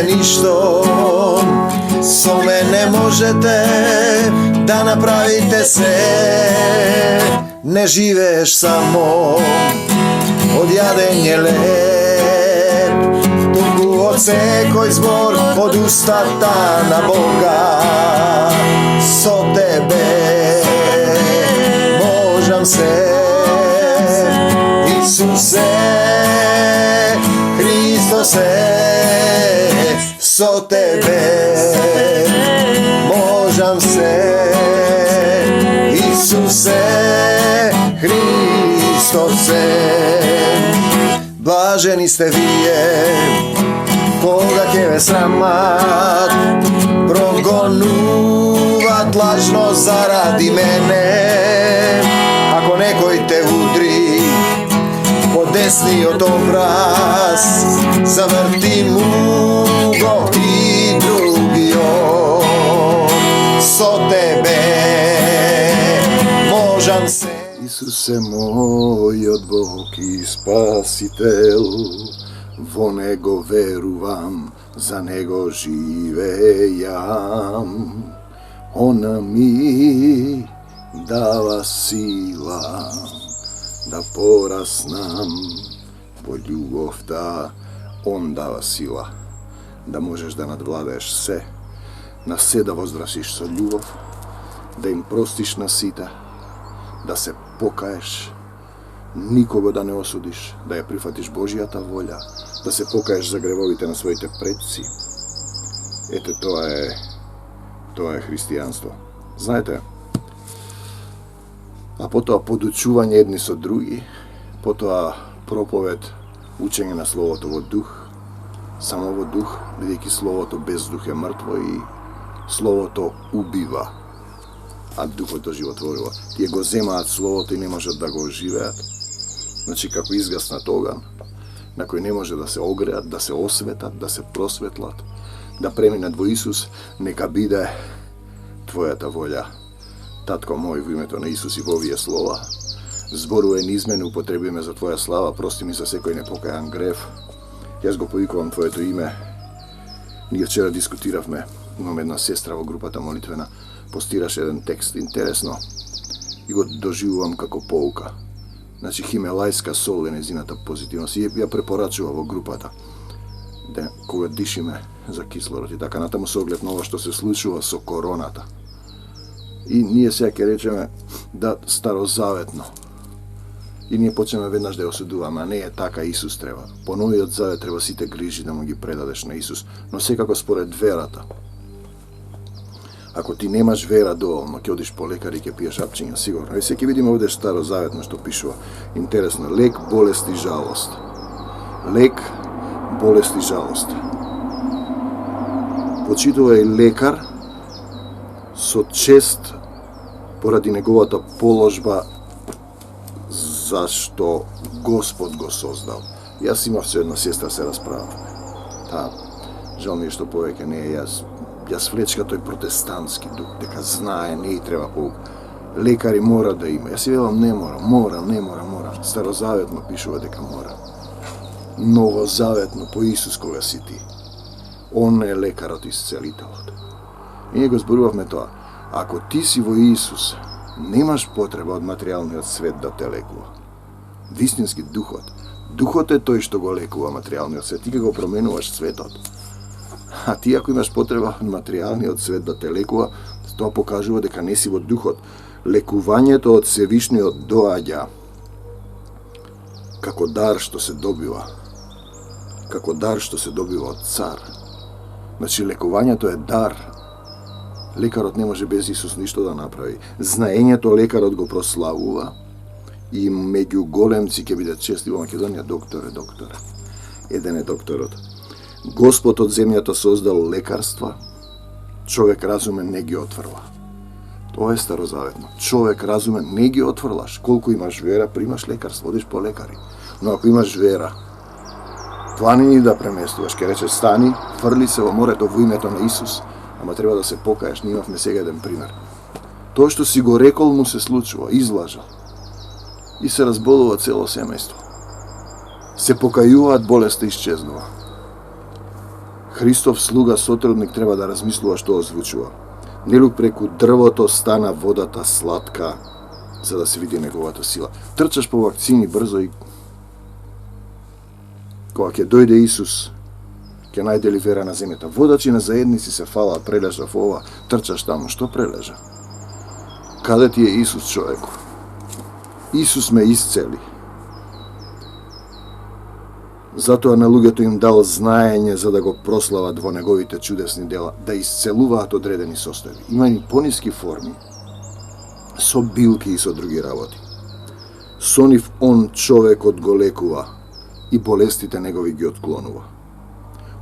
više ništo, со мене можете да направите се. Не живееш само од јадење леп, туку од секој збор од устата на Бога. Со тебе можам се, Исусе, Христосе, со тебе можам се, Исусе, Христосе. Блажени сте вие, кога ќе ве срамат, прогонуват лажно заради мене. Ако некој те удри по десниот образ, заврти му го и другиот. Со тебе можам се. Исусе мојот Бог и Спасител, во Него верувам, за Него живејам. Она ми дава сила да пораснам во љубовта. Он дава сила да можеш да надвладаеш се, на се да воздрасиш со љубов, да им простиш на сите, да се покаеш, никого да не осудиш, да ја прифатиш Божијата волја, да се покаеш за гревовите на своите предци. Ете, тоа е христијанство. Знаете, а потоа подучување едни со други, потоа проповед, учење на Словото во дух, само во дух, бидејќи Словото без дух е мртво и Словото убива, а духот оживотворува. Тие го земаат Словото и не можат да го оживеат. Значи, како изгаснат оган, на кој не може да се огреат, да се осветат, да се просветлат, да преминат во Исус, нека биде Твојата волја. Татко мој, во името на Исус и во овие слова, зборувај низ мене, употреби ме за Твоја слава, прости ми за секој непокајан грев. Јас го повикувам Твоето име. Ние вчера дискутиравме, имам една сестра во групата молитвена, постираше еден текст интересно и го доживувам како поука. Значи, химелајска сол е незината позитивност и ја препорачува во групата. Да, кога дишиме за кислород и така натаму со оглед на ова што се случува со короната. И ние сега ќе речеме да старозаветно. И ние почнеме веднаш да ја осудуваме, а не е така, Исус треба. По новиот завет треба сите грижи да му ги предадеш на Исус, но секако според верата. Ако ти немаш вера доволно, ќе одиш по лекар и ќе пиеш апчиња, сигурно. И се ќе видиме овде старозаветно што пишува. Интересно, лек, болест и жалост. Лек, болест и жалост. Почитувај лекар со чест поради неговата положба зашто Господ го создал. Јас имав со една сестра, се расправавме. Жал ми е што повеќе не е јас влечка тој протестантски дух, дека знае, не и треба поука. Лекари мора да има. Јас си велам не мора. Старозаветно пишува дека мора. Новозаветно по Исус кога си ти. Он е лекарот исцелителот. И ние го зборувавме тоа. Ако ти си во Исус, немаш потреба од материјалниот свет да те лекува. Вистински духот. Духот е тој што го лекува материјалниот свет. Ти го променуваш светот. А ти ако имаш потреба од материјалниот свет да те лекува, тоа покажува дека не си во духот. Лекувањето од Севишниот доаѓа како дар што се добива. Како дар што се добива од цар. Значи, лекувањето е дар. Лекарот не може без Исус ништо да направи. Знаењето лекарот го прославува и меѓу големци ќе биде чести во Македонија докторе. Еден е докторот. Господ од земјата создал лекарства, човек разумен не ги отврла. Тоа е старозаветно. Човек разумен не ги отврлаш. Колку имаш вера, примаш лекарство, одиш по лекари. Но ако имаш вера, планини да преместуваш, ке речеш стани, фрли се во морето во името на Исус, ама треба да се покаеш. Ние имавме сега еден пример. Тоа што си го рекол му се случува, излажал. И се разболува цело семејство. Се покајуваат, болеста исчезнува. Христов слуга сотрудник треба да размислува што озвучува. Нели преку дрвото стана водата сладка, за да се види неговата сила. Трчаш по вакцини брзо и кога ќе дојде Исус, ќе најде ли вера на земјата. Водачи на заедници се фала, прележа во ова, трчаш таму, што прележа? Каде ти е Исус, човеку? Исус ме исцели. Затоа на луѓето им дал знаење за да го прослават во неговите чудесни дела, да исцелуваат одредени состојби. Има и пониски форми, со билки и со други работи. Со нив он човекот го лекува и болестите негови ги отклонува.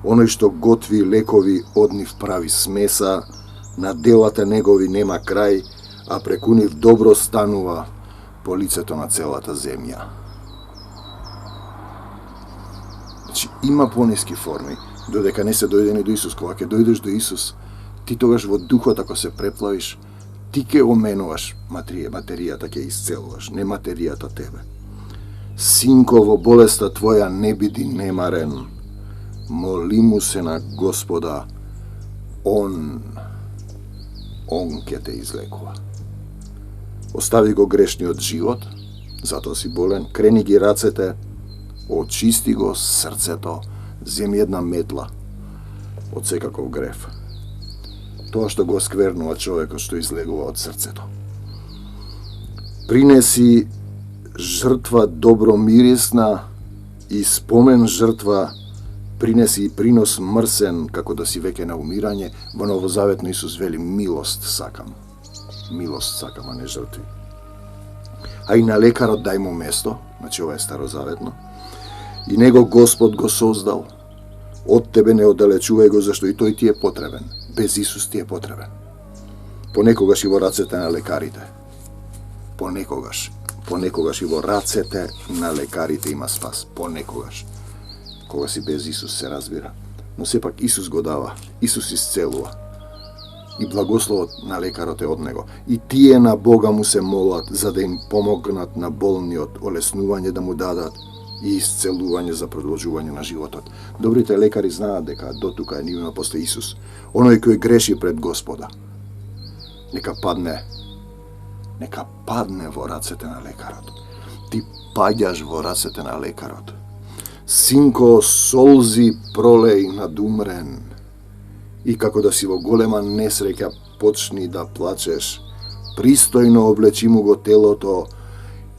Оној што готви лекови од нив прави смеса, на делата негови нема крај, а преку нив добро станува по лицето на целата земја. Значи, има пониски форми, додека не се дојде ни до Исус. Кога ќе дојдеш до Исус, ти тогаш во духот, ако се преплавиш, ти ќе оменуваш материјата, ќе исцелуваш, не материјата тебе. Синко, во болеста твоја не биди немарен, моли му се на Господа, Он ќе те излекува. Остави го грешниот живот, затоа си болен, крени ги рацете, очисти го срцето, земи една метла од секаков греф. Тоа што го сквернува човекот, што излегува од срцето. Принеси жртва добро мирисна и спомен жртва, принеси и принос мрсен, како да си веќе на умирање. Во Новозаветно Исус вели милост сакам. Милост сакам, а не жртви. А и на лекарот дај му место, значи ова е старозаветно. И него Господ го создал. Од тебе не оддалечувај го, зашто и тој ти е потребен. Без Исус ти е потребен. Понекогаш и во рацете на лекарите. Понекогаш и во рацете на лекарите има спас. Понекогаш. Кога си без Исус, се разбира. Но сепак Исус го дава. Исус исцелува. И благословот на лекарот е од него. И тие на Бога му се молат, за да им помогнат на болниот, олеснување да му дадат и исцелување за продолжување на животот. Добрите лекари знаат дека до тука е нивно после Исус. Оној кој греши пред Господа, нека падне во рацете на лекарот. Ти паѓаш во рацете на лекарот. Синко, солзи пролеј над умрен. И како да си во голема несреќа почни да плачеш, пристојно облечи му го телото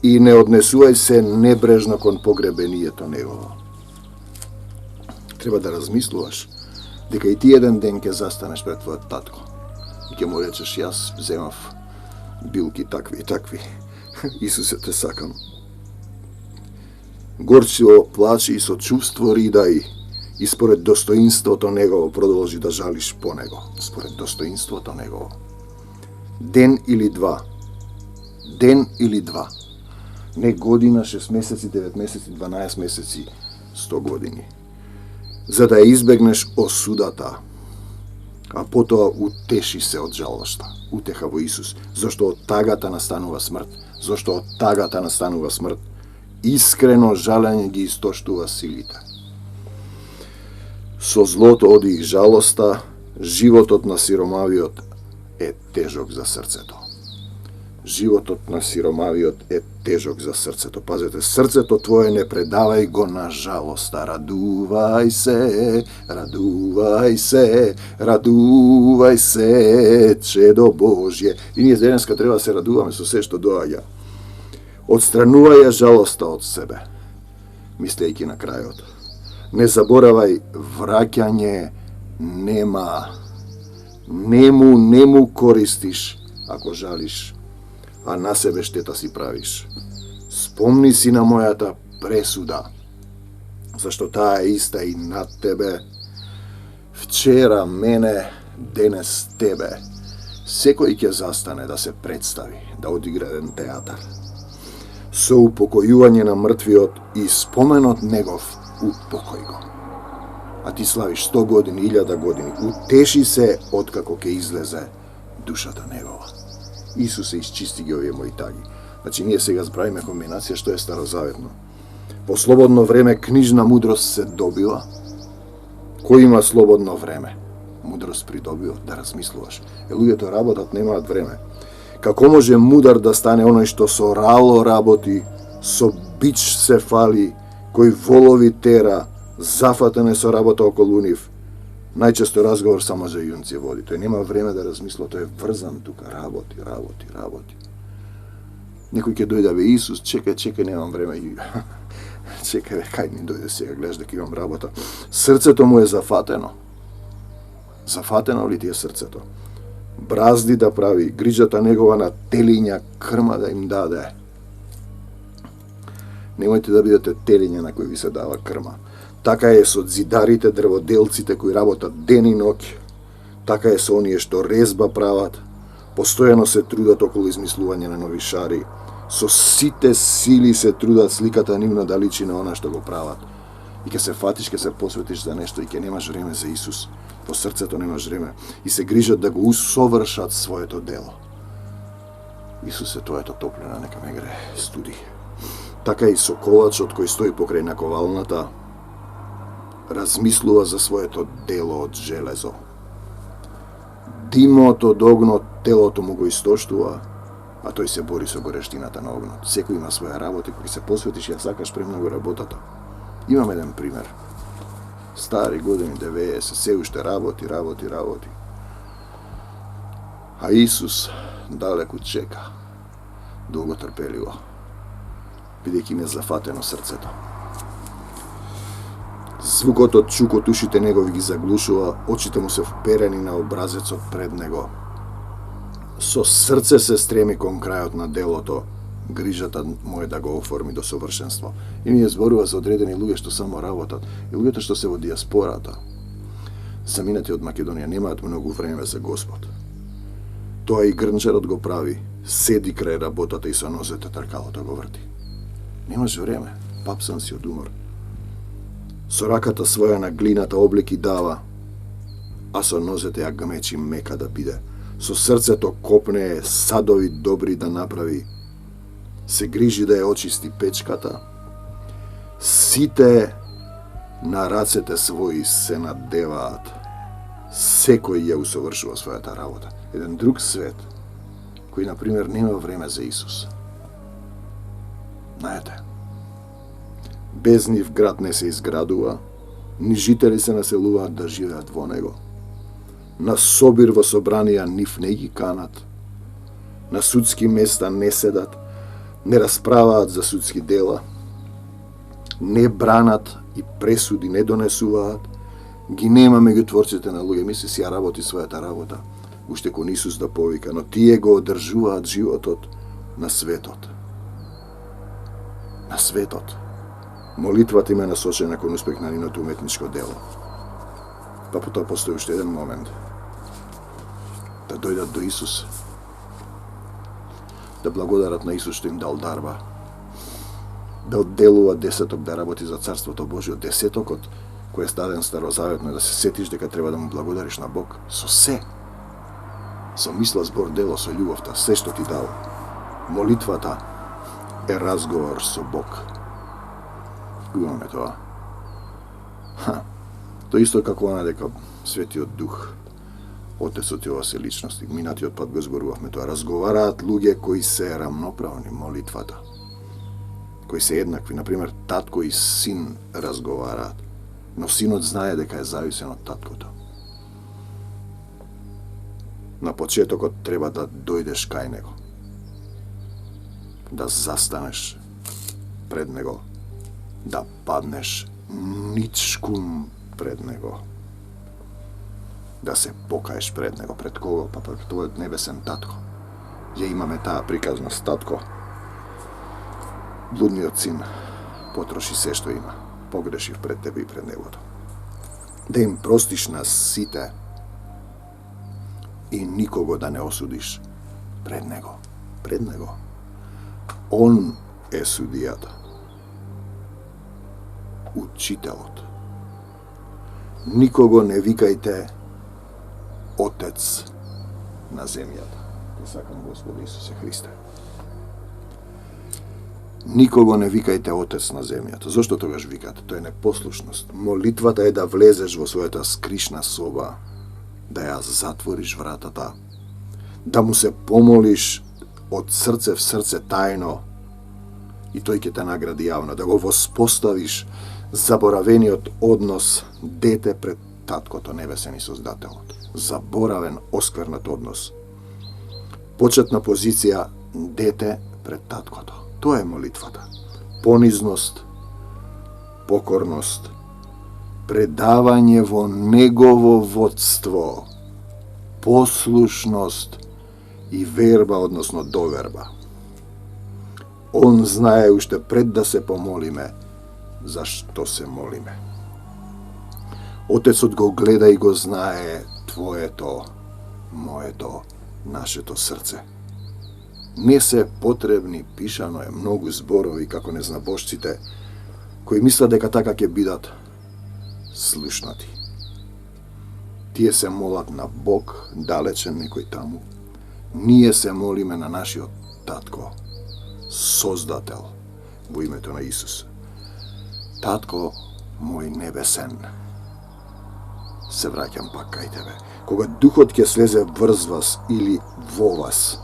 и не однесувај се небрежно кон погребението негово. Треба да размислуваш дека и ти еден ден ќе застанеш пред твојот татко и ќе му речеш, јас земав билки такви и такви. Исусе, те сакам. Горчиво плачи и со чувство ридај и според достоинството негово продолжи да жалиш по него. Според достоинството негово. Ден или два. Не година, 6 месеци, 9 месеци, 12 месеци, 100 години. За да ја избегнеш осудата, а потоа утеши се од жалошта. Утеха во Исус, зашто од тагата настанува смрт. Искрено жалење ги истоштува силите. Со злото оди и жалоста, животот на сиромавиот е тежок за срцето. Пазете, срцето твое не предавај го на жалоста. Радувај се, чедо Божје. И ние денеска треба да се радуваме со се што доаѓа. Отстранувај ја жалоста од себе, мислејќи на крајот. Не заборавај, враќање нема. Нему користиш ако жалиш, а на себе штета си правиш. Спомни си на мојата пресуда, зашто таа е иста и над тебе. Вчера мене, денес тебе. Секој ќе застане да се представи, да одигра еден театар. Со упокојување на мртвиот и споменот негов, упокој го. А ти славиш 100 години, 1000 години. Утеши се откако ќе излезе душата негова. Исус се исчисти ги овие мои таги. Значи, ние сега збравиме комбинација што е старозаветно. Во слободно време книжна мудрост се добила, Кој има слободно време? Мудрост придобио да размислуваш. Луѓето работат, немаат време. Како може мудар да стане оној што со рало работи, со бич се фали, кој волови тера, зафатен е со работа околу нив? Најчесто разговор само за јунци води. Тој нема време да размисла, тој е врзан тука, работи. Некој ќе дојде, бе, Исус, чекај, немам време. Чекај, бе, кај ми дојде сега, гледаш дека имам работа. Срцето му е зафатено. Зафатено ли ти е срцето? Бразди да прави, гриджата негова на телиња крма да им даде. Немојте да бидете телиња на кои ви се дава крма. Така е со зидарите, дрводелците кои работат ден и ноќ. Така е со оние што резба прават, постојано се трудат околу измислување на нови шари. Со сите сили се трудат сликата нивна да личи на она што го прават. И ќе се фатиш, ќе се посветиш за нешто и ќе немаш време за Исус. По срцето немаш време. И се грижат да го усовршат своето дело. Исус е твоето топлина, нека ме гре студи. Така и со ковачот кој стои покрај наковалната, размислува за своето дело од железо. Димот од огнот телото му го истоштува, а тој се бори со горештината на огнот. Секој има своја работа, кога се посветиш, ја сакаш премногу работата. Имам еден пример. Стари години 90, се уште работи. А Исус далеку чека, долго трпеливо, бидејќи ми е зафатено срцето. Звукот од чукот ушите негови ги заглушува, очите му се вперени на образецот пред него. Со срце се стреми кон крајот на делото, грижата му е да го оформи до совршенство. И ние зборува за одредени луѓе што само работат, и луѓето што се во диаспората, заминати од Македонија, немаат многу време за Господ. Тоа и грнчарот го прави, седи крај работата и со нозете тркалото го врти. Немаш време, папсан си од умор. Со раката своја на глината облики дава, а со нозете ја гмечи мека да биде. Со срцето копне садови добри да направи. Се грижи да ја очисти печката. Сите на рацете своји се надеваат. Секој ја усовршува својата работа. Еден друг свет, кој, например, нема време за Исус. Знаете, без нив град не се изградува, ни жители се населуваат да живеат во него. На собир во собранија нив не ги канат, на судски места не седат, не расправаат за судски дела, не бранат и пресуди не донесуваат, ги нема меѓу творците на луѓе, мисли си ја работи својата работа, уште кон Исус да повика, но тие го одржуваат животот на светот. На светот. Молитвата им е насочена кон успех на нивното уметничко дело. Па потоа постои уште еден момент. Да дојдат до Исус, да благодарат на Исус што им дал дарба, да одделува десеток да работи за Царството Божие, десетокот кој е даден старозаветно, да се сетиш дека треба да му благодариш на Бог со се, со мисла, збор, дело, со љубовта, се што ти дава. Молитвата е разговор со Бог. Имаме тоа. Тоа исто како она дека Светиот Дух, Отецот и ова се личности, минатиот пат го зборувавме тоа, разговараат луѓе кои се рамноправни молитвата, кои се еднакви, например, татко и син разговараат, но синот знае дека е зависен од таткото. На почетокот треба да дојдеш кај него, да застанеш пред него, да паднеш ничкум пред него, да се покаеш пред него. Пред кого? Па пред твојот небесен татко. Ја имаме таа приказност, татко, блудниот син потроши се што има, погрешив пред тебе и пред негото. Да им простиш на сите и никого да не осудиш пред него. Пред него. Он е судијата. Учителот. Никого не викајте Отец на земјата. Те сакам, Господи Исусе Христе. Никого не викајте Отец на земјата. Зошто тогаш викате? Тоа е непослушност. Молитвата е да влезеш во својата скришна соба, да ја затвориш вратата, да му се помолиш од срце в срце тајно и тој ќе те награди јавно, да го воспоставиш заборавениот однос дете пред таткото небесен и Создателот. Заборавен, осквернат однос. Почетна позиција дете пред таткото. Тоа е молитвата. Понизност, покорност, предавање во негово водство, послушност и верба, односно доверба. Он знае уште пред да се помолиме, зашто се молиме. Отецот го гледа и го знае твоето, моето, нашето срце. Не се потребни, пишано е, многу зборови како незнабожците, кои мислат дека така ќе бидат слушнати. Тие се молат на Бог, далечен некој таму. Ние се молиме на нашиот Татко, Создател, во името на Исус. Татко мој небесен, се враќам пак кај тебе. Кога Духот ќе слезе врз вас или во вас,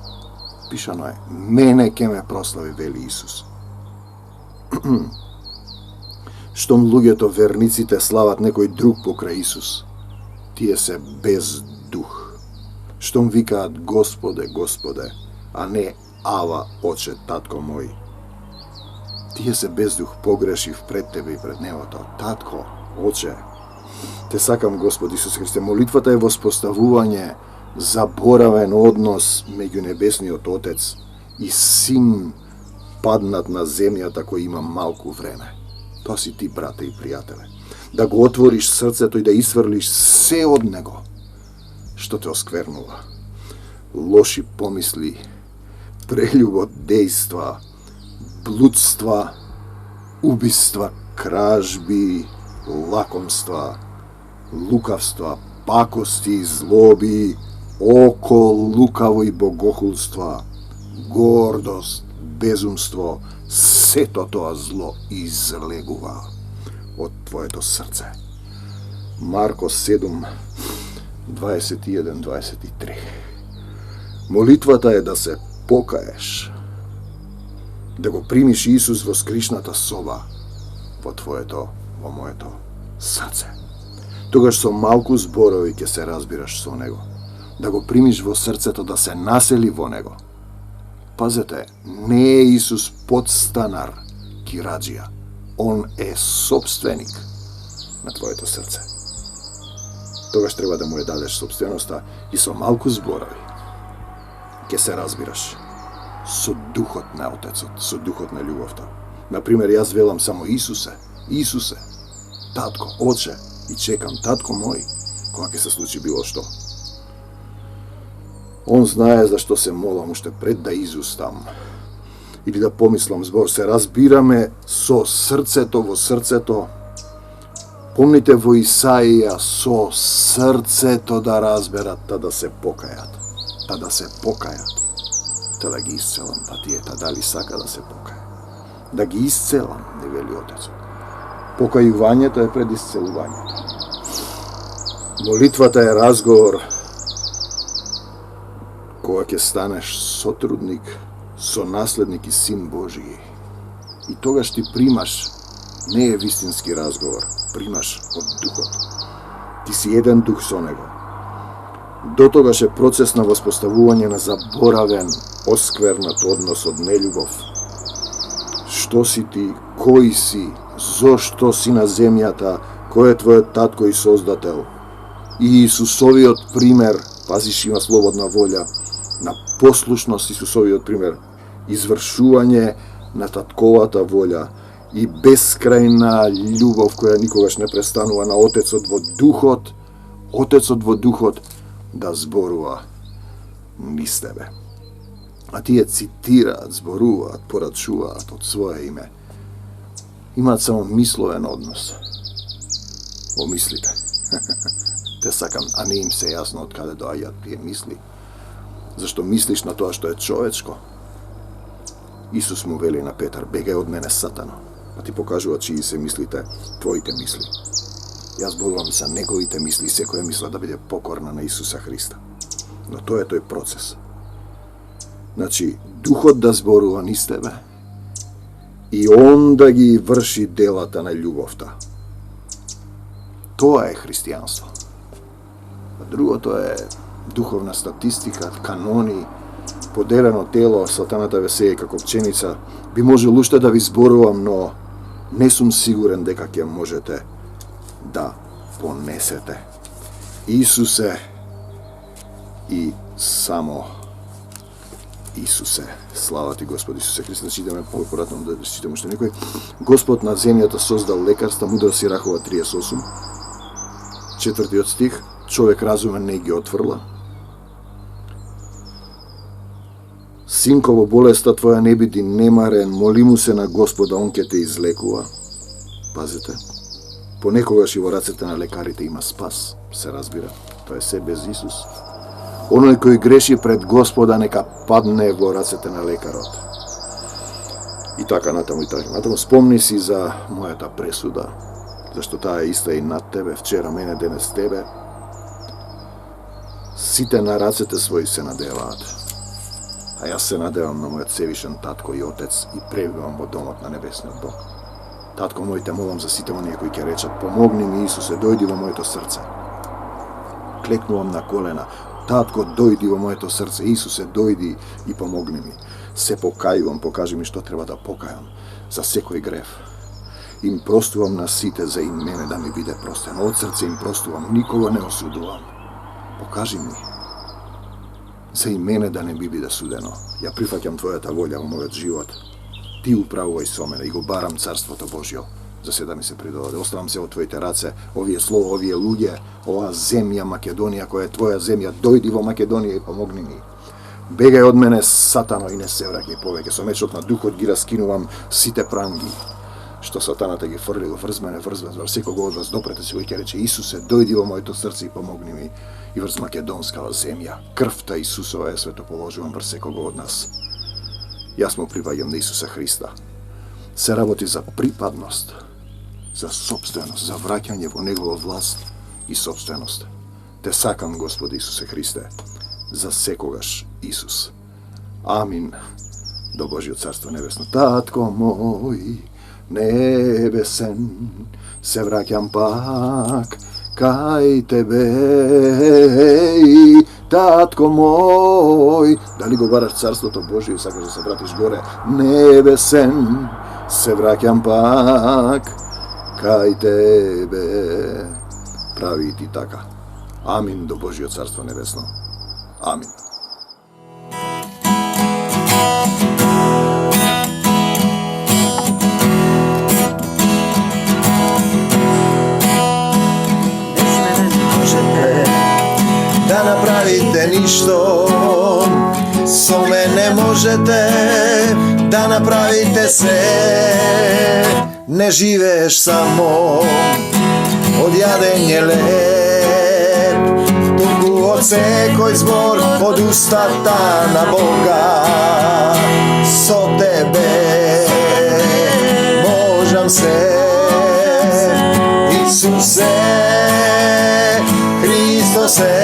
пишано е, мене ќе ме прослави, вели Исус. Штом луѓето, верниците, слават некој друг покрај Исус, тие се без дух. Штом викаат Господе, Господе, а не Ава, Оче, Татко мој, тие се без дух. Погрешив пред тебе и пред Небото. Татко, Оче, те сакам, Господ Исус Христе. Молитвата е воспоставување заборавен однос меѓу Небесниот Отец и Син паднат на земјата кој има малку време. Тоа си ти, брате и пријателе. Да го отвориш срцето и да исфрлиш се од него што те осквернува. Лоши помисли, прелюбот дејства, блудства, убиства, кражби, лакомства, лукавства, пакости, злоби, око лукаво и богохулства, гордост, безумство, сето тоа зло излегува од твоето срце. Марко 7, 21-23. Молитвата е да се покаеш, да го примиш Исус во скришната соба, во твоето, во моето срце. Тогаш со малку зборови ќе се разбираш со Него. Да го примиш во срцето, да се насели во Него. Пазете, не е Исус подстанар, кираџија. Он е собственик на твоето срце. Тогаш треба да му ја дадеш собственоста и со малку зборови ќе се разбираш со духот на Отецот, со духот на љубовта. Например, јас велам само Исусе, Исусе, Татко, Оче, и чекам, Татко мој, кога ќе се случи било што. Он знае зашто се молам уште пред да изустам или да помислам збор. Се разбираме со срцето во срцето. Помните во Исаија, со срцето да разберат, та да се покајат. Та да се покајат. Та да ги исцелам, па тие та дали сака да се покаја. Да ги исцелам, не вели Отецот. Покајувањето е пред исцелувањето. Молитвата е разговор кога ќе станеш сотрудник, сонаследник и син Божiji. И тогаш ти примаш, не е вистински разговор, примаш од Духот. Ти си еден дух со Него. До тогаш е процес на воспоставување на заборавен, осквернат однос од нељубов. Што си ти, кој си, зошто си на земјата, кој е твојот татко и создател. И Исусовиот пример, пазиш, има слободна волја, на послушност, Исусовиот пример, извршување на татковата волја и бескрајна љубов која никогаш не престанува на Отецот во Духот да зборува низ тебе. А тие цитираат, зборуваат, порачуваат од своје име. Имаат само мисловен однос во мислите. Те сакам, а не им се јасно од каде доаѓаат тие мисли. Зашто мислиш на тоа што е човечко. Исус му вели на Петар, бегај од мене, Сатано, а ти покажува чии се мислите, твоите мисли. Јас зборувам за неговите мисли и секоја мисла да биде покорна на Исуса Христа. Но тоа е тој процес. Значи, Духот да зборува низ тебе и Он да ги врши делата на љубовта. Тоа е христијанство. А другото е духовна статистика, канони, поделено тело, сатаната ве сее како пченица. Би можел уште да ви зборувам, но не сум сигурен дека ќе можете да понесете. Исусе и само Исусе. Слава ти, Господи Исусе Христе. Да читаме поратно, да читаме уште некој. Господ на земјата создал лекарства, мудро Сирахова 38. 4 стих. Човек разумен не ги отврла. Синко, во болеста твоја не биди немарен, моли му се на Господа, Он ќе те излекува. Пазете. Понекогаш и во рацете на лекарите има спас, се разбира. Тоа е се без Исус. Оној кој греши пред Господа нека падне во рацете на лекарот. И така натаму и така натаму. Спомни си за мојата пресуда, зашто таа е иста и над тебе, вчера мене, денес тебе. Сите на рацете своји се надеваат. А јас се надевам на мојот Севишен татко и отец и пребивам во домот на небесниот Бог. Татко мој, те молам за сите оние кои ќе речат, помогни ми, Исусе, дојди во моето срце. Клекнувам на колена. Татко, дојди во моето срце. Исусе, дојди и помогни ми. Се покајувам, покажи ми што треба да покајам за секој грев. Им простувам на сите за и мене да ми биде простено. Од срце им простувам, никога не осудувам. Покажи ми за и мене да не би биде судено. Ја прифаќам Твојата волја во мојот живот. Ти управувај со мене и го барам Царството Божјо, за се да ми се придоде. Оставам се во Твоите раце, овие слова, овие луѓе, оваа земја Македонија, која е Твоја земја, дојди во Македонија и помогни ми. Бегај од мене, Сатано, и не се враќај повеќе. Со мечот на Духот ги раскинувам сите пранги, што Сатаната ги фрли врз мене, врз секого од вас, допрете си, кој ќе рече, Исусе, дојди во моето срце и помогни ми. И врз македонскава земја, крвта Исусова е свето положувам врз секого од нас. Јас му припаѓам на Исуса Христа. Се работи за припадност, за собственост, за враќање во Негова власт и собственост. Те сакам, Господи Исусе Христе, за секогаш Исус. Амин. До Божјо Царство Небесно. Татко мој небесен, се враќам пак кај Тебе, татко мој. Дали го бараш Царството Божие и сакаш да се вратиш горе? Небесен, се враќам пак кај Тебе. Прави и ти така. Амин до Божјо Царство Небесно. Амин. Да направите ништо, со мене можете да направите се. Не живееш само од јадење леп, туку од секој збор од устата на Бога. Со Тебе можам се, Исусе Христосе.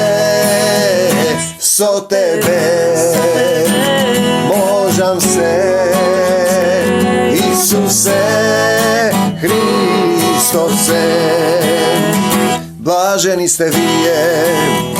Со Тебе можам се, Исусе Христосе. Блажени сте вие